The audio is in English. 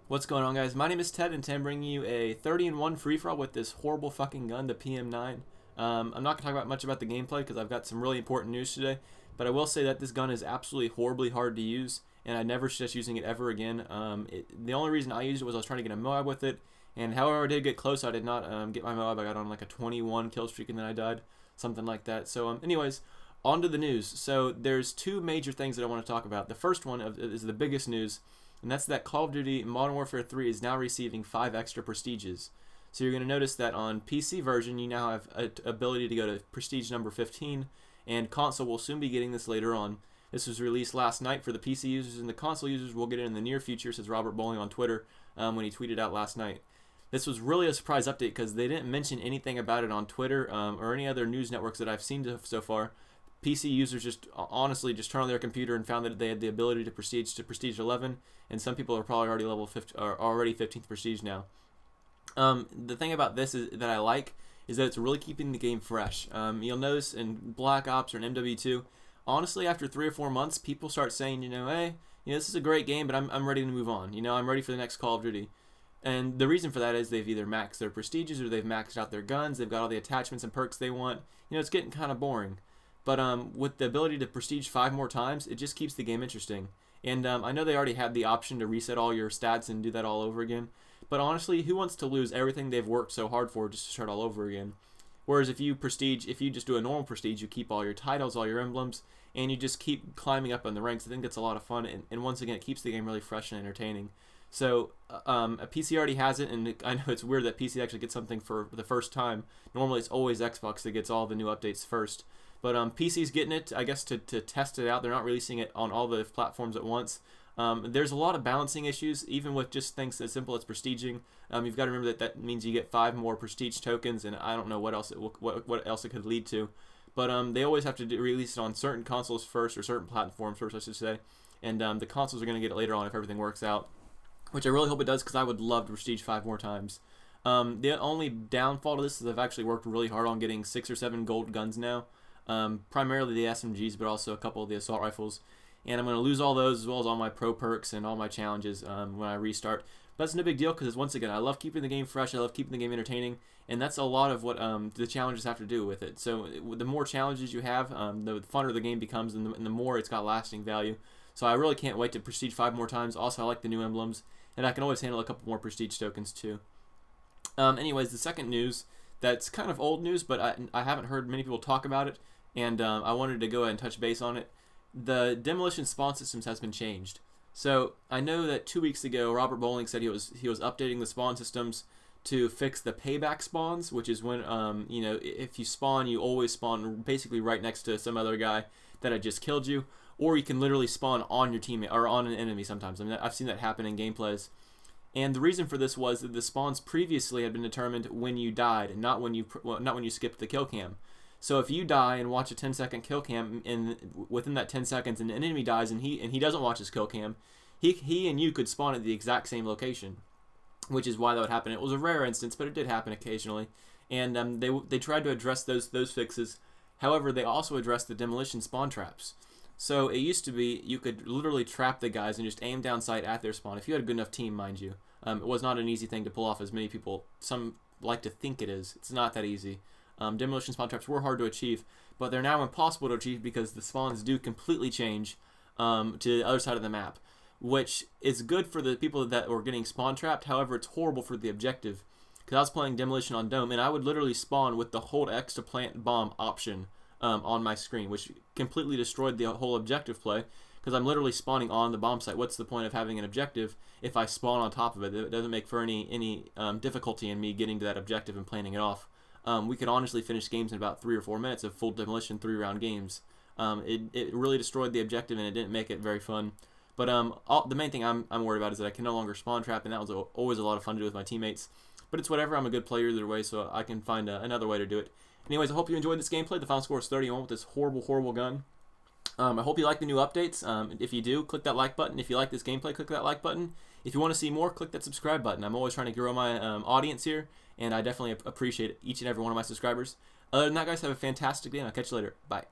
What's going on, guys? My name is Ted, and today I'm bringing you a 30-1 free-for-all with this horrible fucking gun, the PM9. I'm not going to talk about much about the gameplay because I've got some really important news today, but I will say that this gun is absolutely horribly hard to use, and I never suggest using it ever again. The only reason I used it was I was trying to get a M.O.A.B with it, and however I did get close, I did not get my M.O.A.B. I got on like a 21 kill streak, and then I died, something like that. So anyways, on to the news. So there's two major things that I want to talk about. The first one is the biggest news, and that's that Call of Duty Modern Warfare 3 is now receiving 5 extra prestiges. So you're going to notice that on PC version, you now have an ability to go to prestige number 15, and console will soon be getting this later on. This was released last night for the PC users, and the console users will get it in the near future, says Robert Bowling on Twitter when he tweeted out last night. This was really a surprise update because they didn't mention anything about it on Twitter or any other news networks that I've seen so far. PC users just honestly just turned on their computer and found that they had the ability to prestige 11, and some people are probably already level 50 or already 15th prestige now. The thing about this is that I like is that it's really keeping the game fresh. You'll notice in Black Ops or in MW2, honestly, after 3 or 4 months, people start saying, hey, this is a great game, but I'm ready to move on. I'm ready for the next Call of Duty. And the reason for that is they've either maxed their prestiges or they've maxed out their guns. They've got all the attachments and perks they want. It's getting kind of boring. But with the ability to prestige 5 more times, it just keeps the game interesting. And I know they already had the option to reset all your stats and do that all over again. But honestly, who wants to lose everything they've worked so hard for just to start all over again? Whereas if you just do a normal prestige, you keep all your titles, all your emblems, and you just keep climbing up in the ranks. I think it's a lot of fun. And once again, it keeps the game really fresh and entertaining. So a PC already has it, and I know it's weird that PC actually gets something for the first time. Normally it's always Xbox that gets all the new updates first. But PC's getting it, I guess, to test it out. They're not releasing it on all the platforms at once. There's a lot of balancing issues, even with just things as simple as prestiging. You've got to remember that means you get 5 more prestige tokens, and I don't know what else it could lead to. But they always have to release it on certain consoles first, or certain platforms first, I should say. And the consoles are going to get it later on if everything works out, which I really hope it does, because I would love to prestige 5 more times. The only downfall to this is I've actually worked really hard on getting 6 or 7 gold guns now. Primarily the SMGs, but also a couple of the assault rifles, and I'm going to lose all those as well as all my pro perks and all my challenges when I restart. But that's no big deal, because once again, I love keeping the game fresh, I love keeping the game entertaining, and that's a lot of what the challenges have to do with it. So the more challenges you have, the funner the game becomes, and the more it's got lasting value. So I really can't wait to prestige 5 more times. Also, I like the new emblems, and I can always handle a couple more prestige tokens too. Anyways, the second news, that's kind of old news, but I haven't heard many people talk about it, and I wanted to go ahead and touch base on it. The demolition spawn systems has been changed. So I know that 2 weeks ago, Robert Bowling said he was updating the spawn systems to fix the payback spawns, which is when if you spawn, you always spawn basically right next to some other guy that had just killed you, or you can literally spawn on your teammate or on an enemy sometimes. I mean, I've seen that happen in gameplays. And the reason for this was that the spawns previously had been determined when you died, and not when you skipped the kill cam. So if you die and watch a 10-second kill cam, and within that 10 seconds an enemy dies and he doesn't watch his kill cam, he and you could spawn at the exact same location, which is why that would happen. It was a rare instance, but it did happen occasionally. And they tried to address those fixes. However, they also addressed the demolition spawn traps. So it used to be you could literally trap the guys and just aim down sight at their spawn, if you had a good enough team, mind you. It was not an easy thing to pull off, as many people, some like to think it is. It's not that easy. Demolition spawn traps were hard to achieve, but they're now impossible to achieve because the spawns do completely change to the other side of the map, which is good for the people that were getting spawn trapped. However, it's horrible for the objective, because I was playing Demolition on Dome, and I would literally spawn with the hold X to plant bomb option on my screen, which completely destroyed the whole objective play, because I'm literally spawning on the bomb site. What's the point of having an objective if I spawn on top of it? It doesn't make for any difficulty in me getting to that objective and planning it off. We could honestly finish games in about 3 or 4 minutes of full demolition 3-round games. It really destroyed the objective, and it didn't make it very fun. But the main thing I'm worried about is that I can no longer spawn trap, and that was always a lot of fun to do with my teammates. But it's whatever. I'm a good player either way, so I can find another way to do it. Anyways, I hope you enjoyed this gameplay. The final score is 31 with this horrible gun. I hope you like the new updates. If you do, click that like button. If you like this gameplay, click that like button. If you want to see more, click that subscribe button. I'm always trying to grow my audience here, and I definitely appreciate each and every one of my subscribers. Other than that, guys, have a fantastic day, and I'll catch you later. Bye.